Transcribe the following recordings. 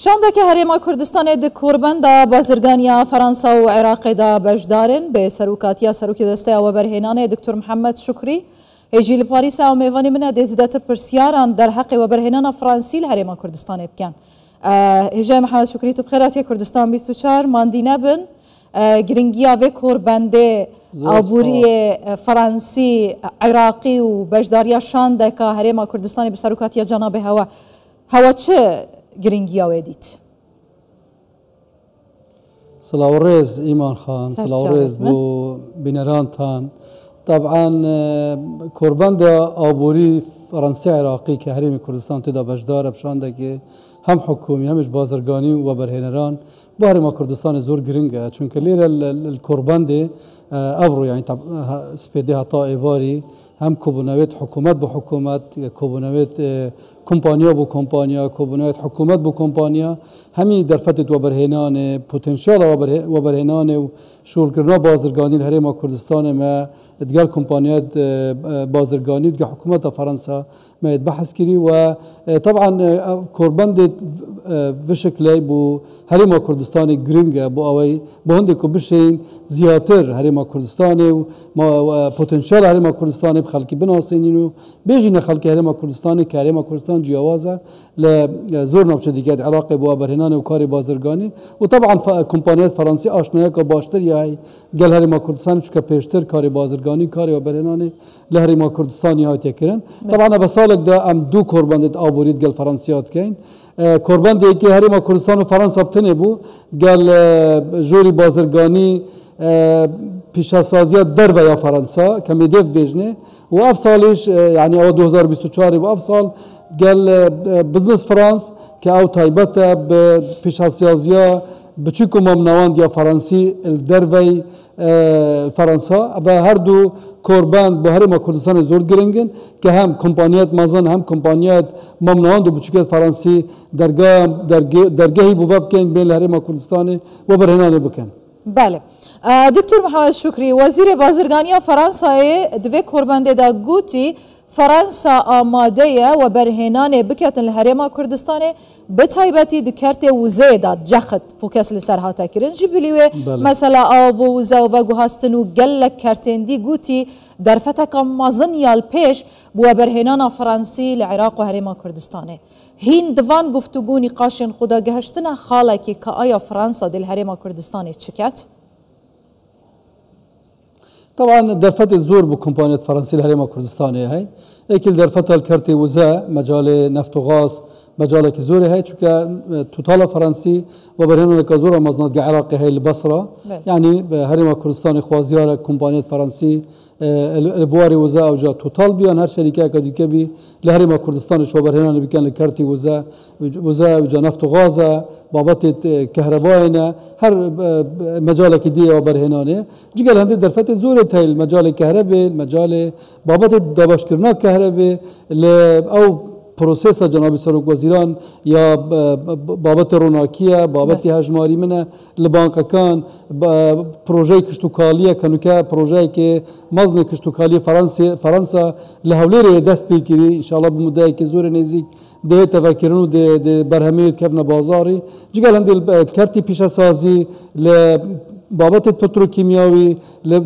شاندك هريما كردستان د كوربان دا بازرگانيا فرنسا و عراق دا بجدارن به سروكاتيا سروكي دسته و برهنان دكتور محمد شكري هجي لباريس او ميواني من دزيدات برسياران در حق و برهنان فرنسي لهريما كردستان بكان هجي محمد شكري تو بخيراتي كردستان 24 ماندينه بن گرنگيا و كوربان د عبوري فرنسي عراقي و بجداريا شاندك هريما كردستان بسروكاتيا جناب هوا چه گرنگیا ودید سلاوريز إيمان خان سلاوريز بو بنران تان طبعا كوربان دا آبوری فرنسي عراقي كهريم كردستان تدا بجدار بشانده که هم حكومي همش بازرگاني و برهنران بحر ما كردستان زور گرنگه چونك لير الكوربان دي افرو يعني سبيدي هطا ايواري هم كوبونويت حكومت بو حكومت كوبونويت كومبانيا بو كومبانيا كوبونويت حكومت بو كومبانيا همي درفتت وبرهنان بوتنشال وبرهنان وشوركرنا بازرگاني الهريما كردستان ما ادقال كومبانيات بازرگاني ادقال حكومت فرنسا ما يتبحث كري وطبعا كوربان دي بشكل بو هريما كردستان گرنگه بو اوي بو هندكو بشين زياتر هريما كردستان و بوتنشال هريما كردستان بخلقي بناسينينو بيجينا خلقي هريما كردستان كهريما كردستان جياوازه لزور نبشديكات عراقي بو برهنان وكاري بازرگاني وطبعا كومبانيات فرنسي اشنايا كباشتر ياي قال هريما كردستان چكا بيشتر كاري بازرگاني كاري وبرهنان لهريما كردستان يهات يكرن طبعا بسالك ده ام دو كورباندت ابوريد قال فرنسيات كاين كوربان دي كي هريما كردستان وفرنسا بتني بو قال جوري بازرگاني پیشاسازی در و یا فرانسا کمی دیف بیجنه و افسالش يعني او 2024 و افسال قال بزنس فرانس که او تایبته به پیشاسازی بچیکو ممنوان یا فرانسی در و فرانسا و هر دو کوربان به هرما کردستان زور گرنگن که هم کمپانیات مازن هم کمپانیات ممنوعان دو بچیکت فرانسی درگاهی بو بکن بین هرما کردستان و برهنان بکن. بله دكتور محمد شكري وزير بازرگانيا فرنسا دوی كوربانده دا گوتي فرنسا آماده و برهنان بكتن الهريما كردستان بتايبتي دكرت وزيدا جخت فوكس لسرهاتا كرن جبليوه مثلا آو وزا و گوهاستنو گلك كرتن دي گوتي درفتك مازن يال پیش بو برهنان فرنسي لعراق و هريما كردستان هين دوان گفتگو نقاشن خدا گهشتنا خالكي كآيا فرنسا دل هريما كردستان چكت؟ طبعا درفت الزور بكمبانيات فرنسي الهريما كردستان هاي اكل درفت الكرتي وزا مجال نفط وغاز مجال كزوري هاي چونك توتال فرنسي وبرهنون كزور مزنات عراقي هاي البصره يعني هريما كردستان خوازيار كمبانيات فرنسي البواري وزا او جا توتال بيان هر شركه كديكه بي لهريما كردستان شو برهنان بكان الكرتي وزا وجا نفط وغاز بابت كهربائنا هر مجال كدي وبرهنانه جيل هندي درفت زور هاي المجال الكهرباء المجال بابت دابشكرنا كهرباء او پروسس جناب سروک وزیران یا بابت روناکیه بابت هجماری منه لبانکان پروژه کشتوکالیه کنوکه پروژه که مزن کشتوکالی فرانسا لهولیره دست بگیری ان شاء الله بمدت که زور نزدیک ده تفکرن و ده برهمی کفن بازاری جگل هندی کرتی پیش سازی ل بابت پتروکیمیاوی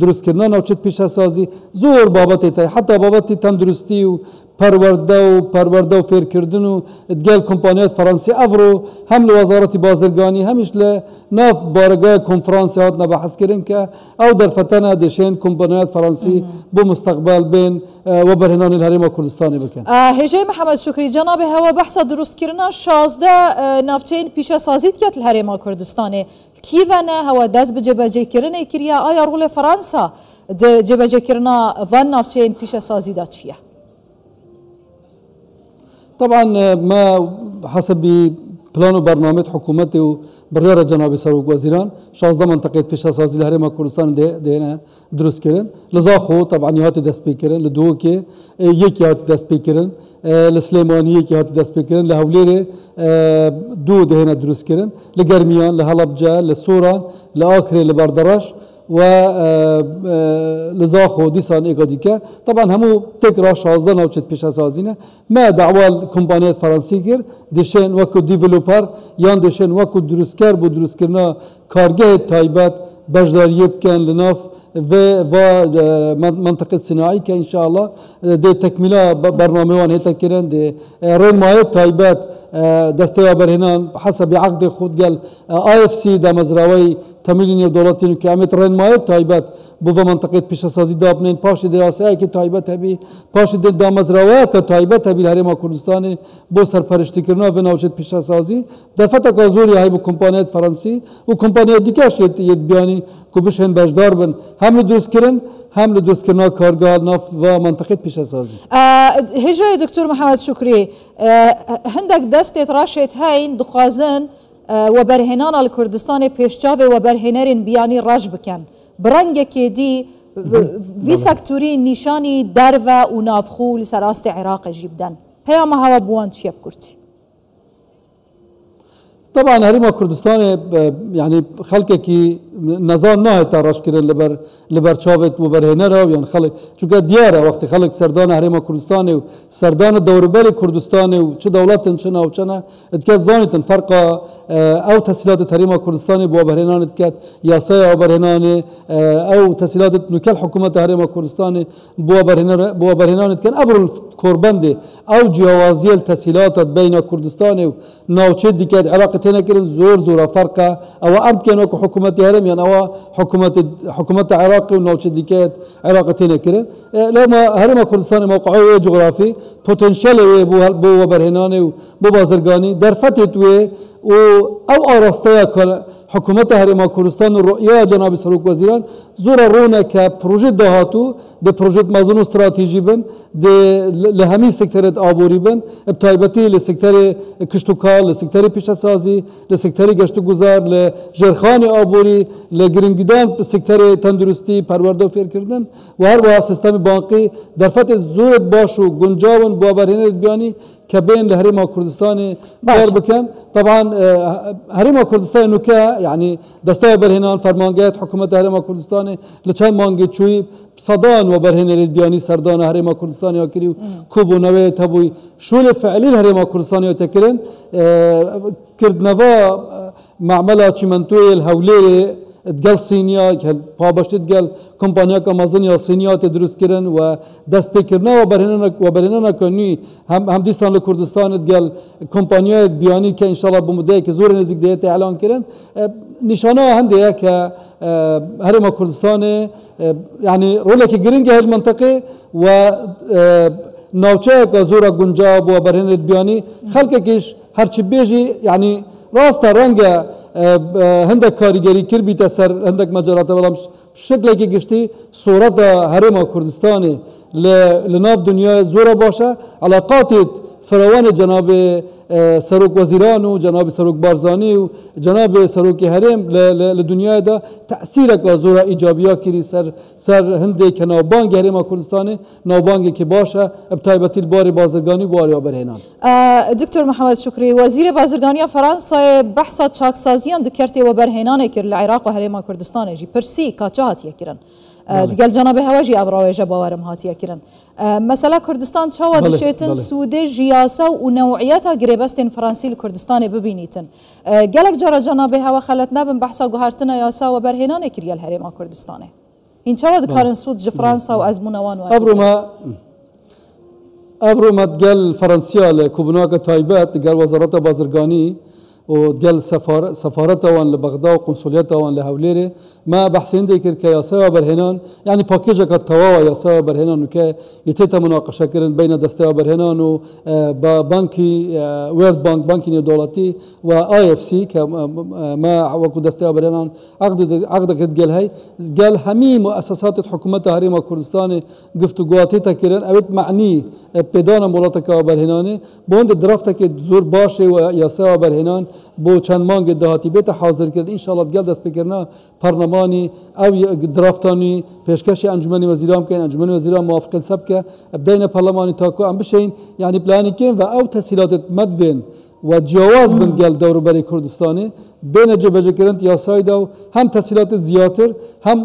درست کردن نوچت پیش سازی زور بابت تا حتی بابت تندرستی و پرورده و فیر کردن و ادگال کمپانیات فرانسی افرو هم لوزارت بازرگانی همیش لناف بارگاه کنفرانسی هات نبحث کردن که او در فتنه دشین کمپانیات فرانسی بو مستقبل بین و برهنان الهريما كردستاني بكن. هجي محمد شكري جناب هوا بحث دروست كرنا 16 نافچين پیشا سازیت کت الهريما كردستاني كيفنا هوا دز بجبجه كرنا كريا آيا رول فرنسا جبجه كرنا وان نافچين پیشا سازی دا چیه؟ طبعا ما حسب بلان وبرنامج حكومتي وبريارة جناب سروك وزيران 16 منطقة پیش سازی الهريما كردستان دهنا درست كرن لزاخو طبعا يهات دست بكرن لدوكي يك يهات دست بكرن لسليماني يك يهات دست بكرن لهوليري دو دهنا درست كرن لقرميان لهلبجة لسوران لآخري لبردراش و لزاخ و دیسان اگادی که طبعا همو تکرار 16 نوچت پیش اسازینه ما دعوال کمپانیات فرانسی کرد دشن وکو دیولوپر یان دشن وکو دروسکر بو دروسکرنا کارگاه تایبت بجداریه بکن لناف و منطقه صناعی که انشاءالله ده تکمیلا برنامه وان هیتا کرن ده رنمایت تایبت دسته برهنان حسب عقد خود قال IFC ده مزراوی تمویل دولتی که امت رنمایت تایبت بو منطقه پیش سازی دابنین پاش دیاسه که تایبت هبی پاش ده مزراوی که تایبت هبی هرما کردستان بو سرپرستی کردن و نوچت پیش سازی دفعه کازوری های بو کمپانیات فرانسی و کمپانیات دیگه شد ید بیانی که بشن بجدار بن هم درست کردن هم درست کردن کارگاه ناف و منطقه پیش سازی. هجای دکتر محمد شکری هندک دست راشد هاین دخوازن و برهنان الکردستان پیشچاو و برهنرین بیانی راج بکن برنگ که دی وی سکتوری نشانی در و نافخو لسراست عراق جیبدن پیام هوا بوان چیب کرتی طبعا هرما كردستان يعني خلقه كي نظام نه تراش كرن لبر چاوت و برهنه يعني خلق چونکه دیاره وقت خلق سردان هرما كردستان و سردان دوربر كردستان و چه دولتن چه ناو چنه اتكات زانيتن فرق او تسهيلات هرما كردستان بو برهنان اتكات ياسايا او برهنان او تسهيلات نكال حكومه هرما كردستان بو برهنان اتكات ابر الكوربند او جوازي التسهيلات بين كردستان و ناوچه ديكات علاقه تنكرن زور فرقه او امكن او حكومه هرم يعني او حكومه عراق ونوچه ديكات علاقه تنكرن لما هرم كردستان موقعه جغرافي بوتنشال بو برهنان بو بازرگاني در فتت او آراسته حکومت هرم کردستان رؤیا جناب سروک وزیران زور رونه که پروژه دهاتو ده پروژه مازن استراتژی بن ده لهمی سکترت آبوری بن ابتایبتی لسکتر کشتوکار لسکتر پیشسازی لسکتر گشتگذار لجرخان آبوری لگرینگیدان سکتر تندرستی پرورده و فیر کردن و هر با سیستم بانکی در فتح زورت باشو گنجاون با برهنه بیانی که بین لهرم کردستان کار بکن طبعا هرم کردستان نوکه يعني دستای برهنان فرمانگیت حکومت هرم کردستان لچند مانگی چوی صدان و برهنه بیانی سردان هرم کردستان یا کریو کوب و نوی تبوی شول فعلی هرم کردستان یا تکرن کردنوا معمله چمنتوی الهولی تقال صينيا بابشت تقال كومبانيا كمازنيا صينيا تدرس كرن ودست بكرنا وبرهننا كني هم ديستان لكردستان تقال كومبانيا بياني كإن شاء الله بمدة كزور نزيك ديت إعلان كرن نشانه هندية ك هرم كردستان يعني رولك جرينج هاي المنطقة و نوچه كزورا گنجاب وبرهنة بياني خلق كيش هرچی بيجي يعني راست رنگه هندک کاریگری کر بیت سر هندک مجالات ولام شکلی که گشتی صورت هرم کردستان لناف دنیا زوره باشه علاقات فراوان جناب سروک وزیران و جناب سروک بارزانی و جناب سروک هرم لدنیا دا تأثیر که زوره ایجابیا کری سر هنده که نوبانگ هرم کردستان نوبانگی که باشه ابتایبتی باری بازرگانی باری برهنان. دکتر محمد شکری وزیر بازرگانی فرانسه بحثا چاکسازیان دکرتی و برهنان کر لعراق و هرم کردستان جی پرسی کاچاهاتیه کرن. دقال جناب هواجي أبراويجا بوارم هاتيا كرن مثلا كردستان شوا دشيتن سودة جياسة ونوعياتها قريبستين فرنسي لكردستان ببينيتن قالك جرى جناب هوا خلتنا بن بحثا قهرتنا ياسا وبرهنان كريا الهريما كردستان إن شوا دكارن سود جفرانسا وأزمونوان أبرما تقال فرنسيا لكوبناغ تايبات قال وزارة بازرگاني وقال سفارته وان لبغداد وقنصليته وان لهوليري ما بحثين ذكر كياسا برهنان يعني باكيجا كتواوا ياسا برهنان وكا يتيتا مناقشه كرن بين دستا برهنان وبنكي وورد بنكي دولتي واي اف سي ما وكو دستا برهنان عقد قال هي قال همي مؤسسات الحكومه هرم كردستان گفتگواتي تكرن اوت معني بدون مولاتك برهنان بوند درافت زور باشه وياسا برهنان بو چند مانگ دهاتی بیت حاضر کرد ان شاء الله دگل دست بکرنا پارلمانی او درافتانی پیشکش انجمن وزیران کن انجمن وزیران موافقه سب که بدین پارلمانی تاکو ام بشین یعنی پلانی کن و او تسهیلات مدوین و جواز بن گل دور بری کردستانی بین جبهه کردن یاسای دو هم تسهیلات زیاتر هم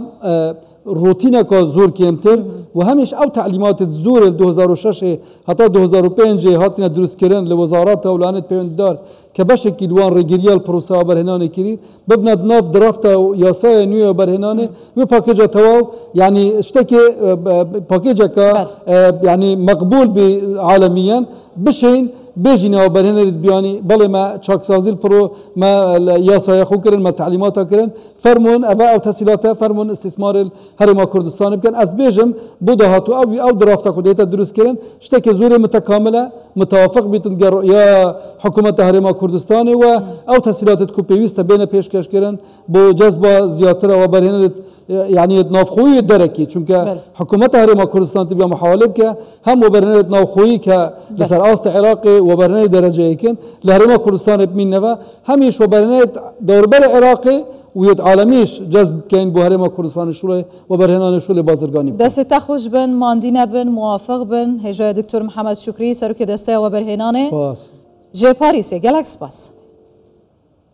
روتینا که زور کمتر و همیش او تعلیمات زور 2006 حتی 2005 هاتینا درست کردن لوزارات اولانت پیونددار که به شکل وان رگیریال پروسه برهنانه کری ببند ناف درافت یاسای نیو برهنانه و پاکیج تواو یعنی اشتکی پاکیج که یعنی مقبول به عالميا بشین بيجينا وبرهنا بياني بله ما چاکسازی پرو ما یاسای خو کردن ما تعلیمات کردن فرمون او تسهیلات فرمون استثمار هرما کردستان بکن از بیجم بوده هاتو او درافت کدیتا درست کردن اشتکی زور متکامله متوافق بیتن یا حکومت هرما کردستان و او تسهیلات کو پیوست بین پیشکش کردن بو جذب زیاتر و برهنا يعني نافخوي دركي چونك حكومت هرما كردستان تبقى محاولة بك هم وبرنامج نافخوي ك لسر آست عراقي وبرنامج درجة يمكن لهرما كردستان بمين نفا هميش وبرنامج دوربر عراقي ويد عالميش جذب كين بو هرما كردستان شوله وبرهنان شوله بازرگاني دست تخوش بن ماندينا بن موافق بن هجا دكتور محمد شكري سروك دسته وبرهنانه سپاس جي باريس گلک سپاس